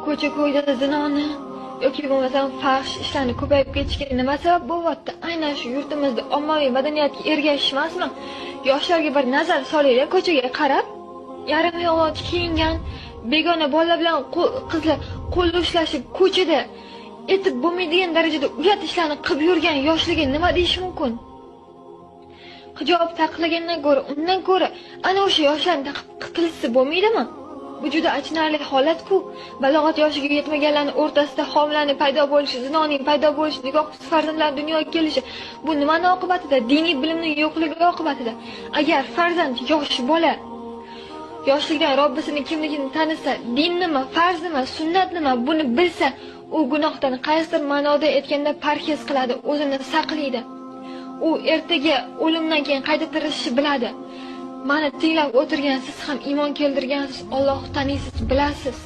ko'cha-ko'yda zinoni yoki bo'lmasam fahsh ishlarni ko'payib ketishiga nima sabab bo'lyapti? Aynan shu yurtimizda ommaviy madaniyatga ergashish emasmi? Yoshlarga bir nazar solaylik, ko'chaga qarab, yarim yog'och kiyingan begona bolalar bilan qizlar qo'l ushlashib ko'chada etib bo'lmaydigan darajada uyat ishlarni qilib yurgan yoshlarga nima deyish mumkin? Hijob taqillagandan ko'ra, undan ko'ra ana o'sha yoshlarni qilsa bo'lmaydimi? Bu juda achinarli holat-ku. Balog'at yoshiga yetmaganlarning o'rtasida homilaning paydo bo'lishi, zinoning paydo bo'lishi, nikohsiz farzandlar dunyoga kelishi, bu nimaning oqibatida? Diniy bilimning yo'qligi oqibatida. Agar farzand yosh bola yoshlikdan Robbisini kimligini tanisa, din nima, farz nima, sunnat nima, buni bilsa, u gunohdan qaysidir ma'noda aytganda parhez qiladi, o'zini saqlaydi. U ertaga o'limdan keyin qayta tirilishni biladi. Mani tinglab o'tirgan siz ham iymon keltirgansiz, Alloh taniysiz, bilasiz.